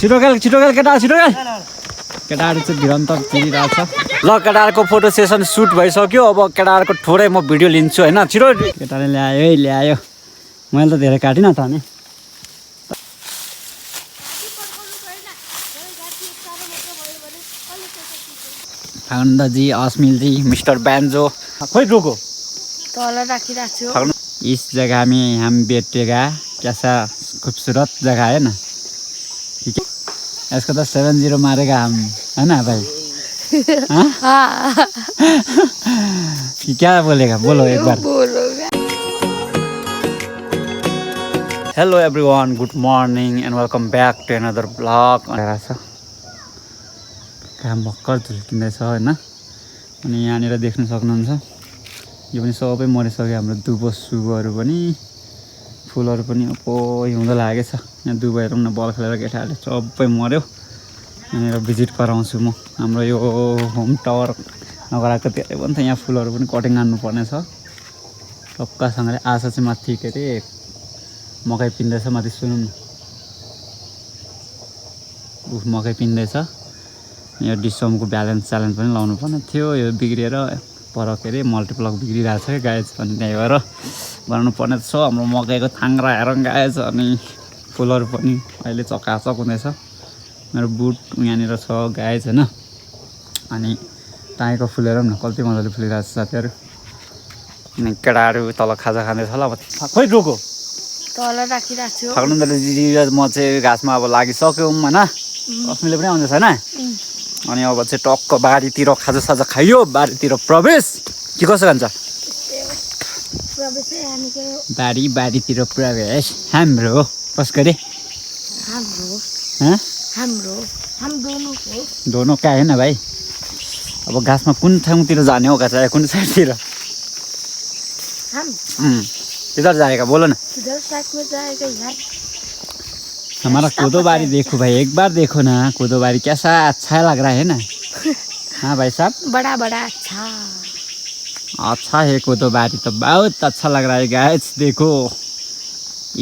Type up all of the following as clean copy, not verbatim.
छिटो खेल केटा छिटो खेल केटाहरू चाहिँ भिरन्तर चिरिरहेको छ ल केटाहरूको फोटो सेसन सुट भइसक्यो अब केटाहरूको थोरै म भिडियो लिन्छु होइन छिटो केटाले ल्यायो मैले त धेरै काटिनँ त अनि आनन्दजी अस्मिलजी मिस्टर बैंजो खोइ रोको तल राखिराख्छु इस जगह में हम बैठेगा कैसा खूबसूरत जगह है ना ठीक है इसको तो 7-0 मारेगा हम है ना भाई क्या बोलेगा बोलो एक बार hello everyone good morning and welcome back to another blog काम भर्खर झुल्किँदैछ होइन अनि यहाँनिर देख्न सक्नुहुन्छ यो पनि सबै मरिसक्यो हाम्रो दुबो सुबहरू पनि फुलहरू पनि हिउँदो लागेछ यहाँ दुबो हेरौँ न बल खेलेर केटाहरूले सबै मऱ्यो यहाँनिर भिजिट गराउँछु म हाम्रो यो होम टावर नगराएको धेरै पनि छ यहाँ फुलहरू पनि कटिङ हान्नुपर्ने छ टक्कासँगले आशा चाहिँ माथि के अरे मकै पिन्दैछ माथि सुनौँ न मकै पिन्दैछ यो डिसम्बरको ब्यालेन्स पनि लाउनु पर्ने थियो यो बिग्रिएर पर के अरे मल्टिप्लक बिग्रिरहेको छ क्या गाएछ अनि त्यही भएर बनाउनु पर्ने छ हाम्रो मकैको थाङ्ग्रा हेरौँ गाएछ अनि फुलहरू पनि अहिले चकाचक हुँदैछ मेरो बुट यहाँनिर छ गाएछ होइन अनि टाइको फुल हेरौँ न कति मजाले फुलिरहेको छ साथीहरू अनि केटाहरू तल खाजा खाँदैछ होला अब खोइ रोको तल राखिराख्छु फाग्नुले म चाहिँ घाँसमा अब लागिसक्यौँ होइन अस्मिले पनि आउँदैछ होइन अनि अब चाहिँ टक्क बारीतिर खाजासाजा खाइयो बारीतिर प्रवेश के कसो खान्छ बारीतिर प्रवेश हाम्रो कसको अरे दोनों का है ना भाइ अब घाँसमा कुन ठाउँतिर जाने हो घाँस कुन साइडतिर किधर जाएगा बोलो ना किधर साइड में जाएगा यार हमारा कोदो बारी देखो भाई एक बार देखो ना कोदो बारी कैसा अच्छा लग रहा है ना हाँ भाई साहब बड़ा अच्छा है कोदो बारी तो बहुत अच्छा लग रहा है गाइस देखो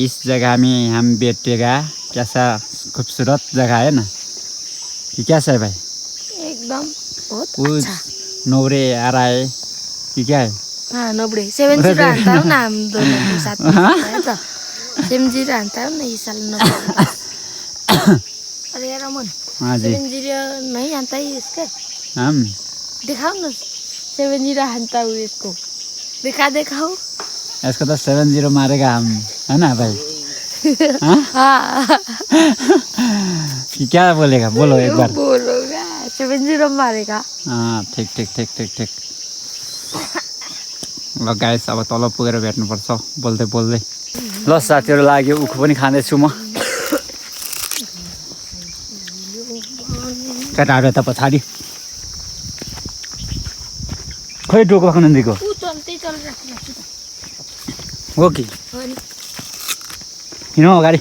इस जगह में हम बैठेगा कैसा खूबसूरत जगह है ना ये कैसा है भाई एकदम बहुत कुछ अच्छा नौरे आ रहा है ये क्या है हाँ नौरे 7-0 हान्ता हो ना हम दोनों को साथ में तो 7-0 हान्ता हो ना इस साल नौरे अरे यार अमन हाँ जी 7-0 नहीं हान्ता ही इसके हम दिखाओ ना 7-0 हान्ता हूँ इसको दिखाओ इसको तो 7-0 मारेगा हम है ना भाई हाँ क्या बोलेगा बोलो एक बार बोलोगा 7-0 मारेगा हाँ ठीक ल गाइस अब तल पुगेर भेट्नुपर्छ बोल्दै ल साथीहरू लाग्यो उखु पनि खाँदैछु म केटाहरू यता पछाडि खोइ डोको भएको नन्दीको हो कि किन अगाडि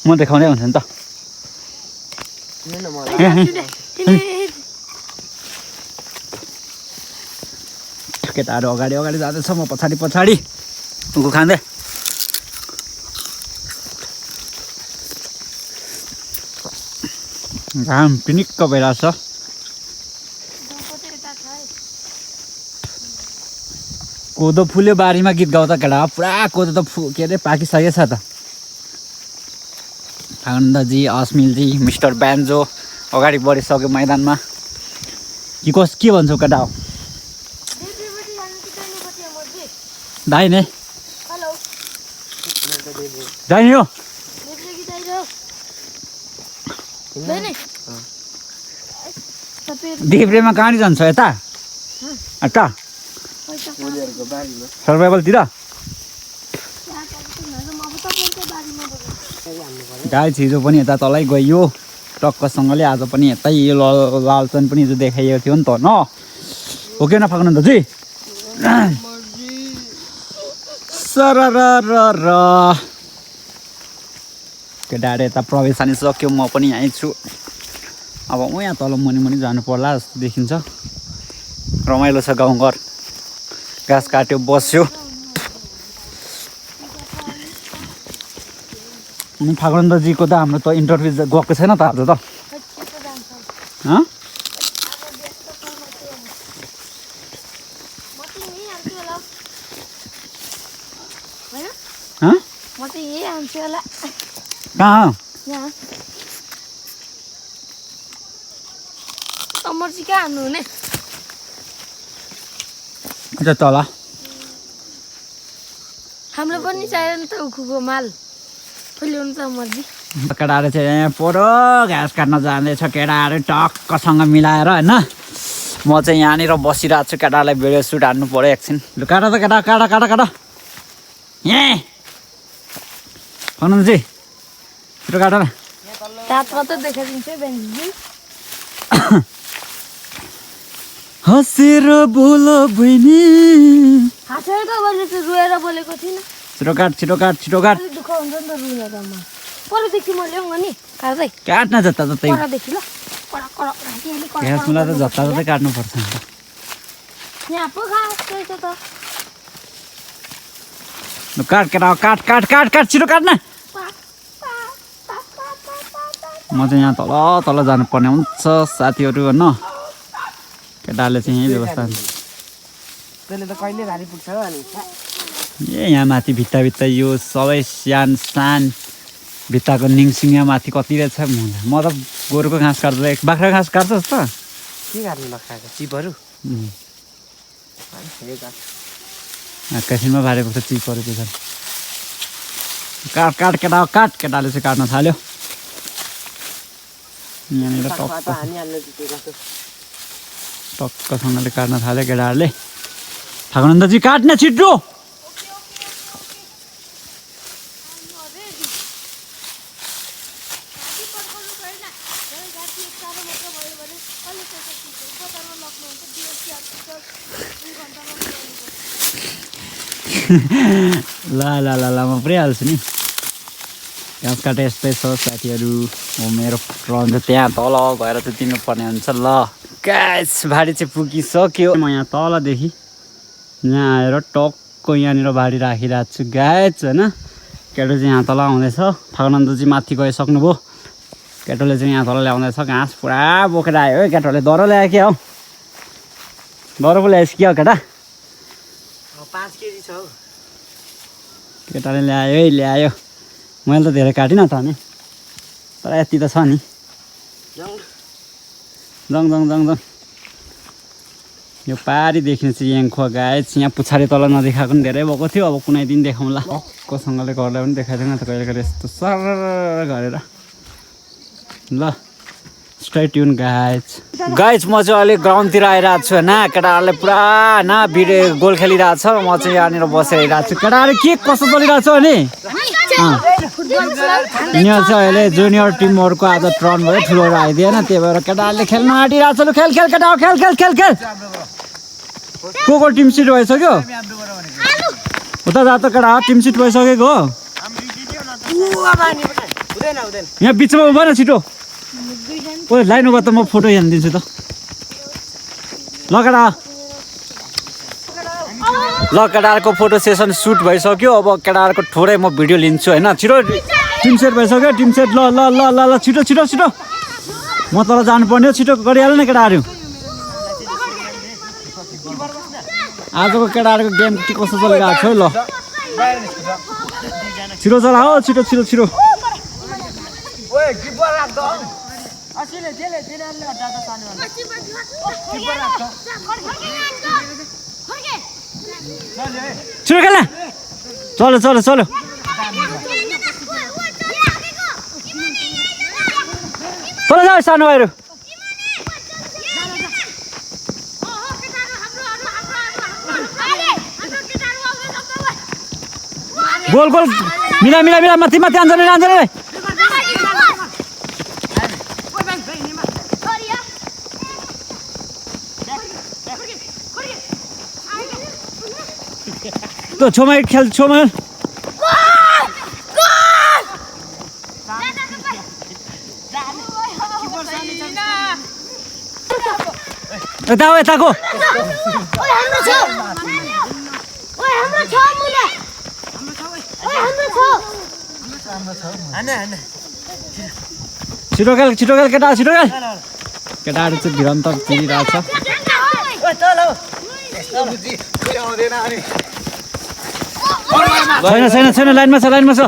म देखाउँदै हुन्छ नि त केटाहरू अगाडि जाँदैछ म पछाडि उखु खाँदै घाम पिनिक्क भइरहेछ कोदो फुल्यो बारीमा गीत गाउँदा केटा पुरा कोदो त के अरे पाकिसकेको छ त आनन्दजी अस्मिलजी मिस्टर बैंजो अगाडि बढिसक्यो मैदानमा के भन्छौ केटा हो दाहिने हो देब्रेमा कहाँनिर जान्छ यता सर्भाइभलतिर गाई छिजो पनि यता तलै गइयो टक्कसँगले आज पनि यतै यो लालचन पनि जो देखाइएको थियो नि त न हो कि नफाक्नु त जी सरर केटाहरू यता प्रवेश हानिसक्यो म पनि यहीँ छु अब म यहाँ तल मुनि जानु पर्ला जस्तो देखिन्छ रमाइलो छ गाउँघर घाँस काट्यो बस्यो अनि फागुनन्दजीको त हाम्रो त इन्टरभ्यू गएको छैन त आज त हँ हँ म चाहिँ यही आउँछु होला कहाँ यहाँ अमर चाहिँ कहाँ हान्नु हुने अच्छा तल हाम्रो पनि चाहियो नि त उखुको माल ल्याउनु त अमरजी केटाहरू चाहिँ यहाँ पोरो घाँस काट्न जाँदैछ केटाहरू टक्कसँग मिलाएर होइन म चाहिँ यहाँनिर बसिरहेको छु केटाहरूलाई भिडियो सुट हान्नु पऱ्यो एकछिन लु काट त केटा काट काट काट यहीँ भन्नुहुन्छ छिटो काट न रात मात्रै देखाइदिन्छु है बेन्जी हँसेर बोल बहिनी हाँसेर त मैले चाहिँ रोएर बोलेको थिइनँ छिटो काट छिटो काट छिटो काट अलिक दुःख हुन्छ नि त रुँदा म परदेखि म ल्याउँ नि काट्दै काट्न जता जतै परदेखि ल कडा कडा अलिक कडा घाँस मुला त जता जतै काट्नुपर्छ नि त यहाँ पो घाँस रहेछ त लु काट केटा काट काट काट काट छिटो काट्न म चाहिँ यहाँ तल तल जानुपर्ने हुन्छ साथीहरू होइन केटाहरूले चाहिँ यहीँ व्यवस्था त्यसले त कहिले भारी पुग्छ हो अनि ए यहाँ माथि भित्ता भित्ता यो सबै सानो सानो भित्ताको निङसिङ यहाँ माथि कति रहेछ म त गोरुको घाँस काट्छ बाख्रा घाँस काट्छस् त के गर्नु नखाएको चिपहरू आकाशीमा भारे पुग्छ चिपहरू त्यो काट काट केटा काट केटाले चाहिँ काट्न थाल्यो यहाँनिर टक्क हानिहाल्नु टक्कसँगले काट्न थाल्यो केटाहरूले फागुनन्दजी काट्ने छिटो ल ल ल ल म पुऱ्याइहाल्छु नि घाँस काटे यस्तै छ साथीहरू हो मेरो रहन्छ त्यहाँ तल गएर चाहिँ दिनुपर्ने हुन्छ ल गाइस भाडी चाहिँ पुगिसक्यो म यहाँ तलदेखि यहाँ आएर टक्क यहाँनिर भाडी राखिरहेको छु गाइस होइन केटो चाहिँ यहाँ तल आउँदैछ फागुनन्दजी माथि गइसक्नुभयो केटोले चाहिँ यहाँ तल ल्याउँदैछ घाँस पुरा बोकेर आयो है केटोले दह्रो ल्यायो क्या हौ दह्रो पो ल्याएछ क्या केटा 5 केजी छ हौ केटाले ल्यायो है ल्यायो मैले त धेरै काटिनँ त नि तर यति त छ नि जङ जङ जङ जङ यो पारिदेखि चाहिँ याङखुवा गाएछ यहाँ पछाडि तल नदेखाएको पनि धेरै भएको थियो अब कुनै दिन देखाउँला कोसँगले गर्दा पनि देखाइदिएन त कहिले कहिले यस्तो सर गरेर ल स्ट्राइट ट्युन गाइज म चाहिँ अलिक ग्राउन्डतिर आइरहेको छु होइन केटाहरूले पुरा होइन भिडियो गोल खेलिरहेको छ म चाहिँ यहाँनिर बसेर हेरिरहेको छु केटाहरू के कस्तो चलिरहेको छ भने यिनीहरू चाहिँ अहिले जुनियर टिमहरूको आज टर्न भयो ठुलोहरू आइदिएन त्यही भएर केटाहरूले खेल्न आँटिरहेको छ लु खेल खेल केटा खेल खेल खेल खेल को टिम सिट भइसक्यो उता जा त केटा टिम सिट भइसकेको हो यहाँ बिचमा उभा न छिटो ओ लाइन उभा त म फोटो हेरिदिन्छु त ल केटा ल केटाहरूको फोटो सेसन सुट भइसक्यो अब केटाहरूको थोरै म भिडियो लिन्छु होइन छिटो टिम सेट भइसक्यो टिम सेट ल ल ल ल ल छिटो छिटो छिटो म तल जानुपर्ने हो छिटो गरिहाल्नु न केटाहरू आजको केटाहरूको गेम के कस्तो चलिरहेको छ है ल छिटो चला हो छिटो छिटो छिटो छिटो खेल्न चलो चलो चलो चलो जाऊ सानो भाइहरू गोल गोल मिला मिला मिला माथि माथि आन्जने आन्जने तो छोमा खेल छोमा यता हो यताको छिटो खेल केटा छिटो खेल केटाहरू चाहिँ भिरन्त चिरिरहेको छ छैन लाइनमा छ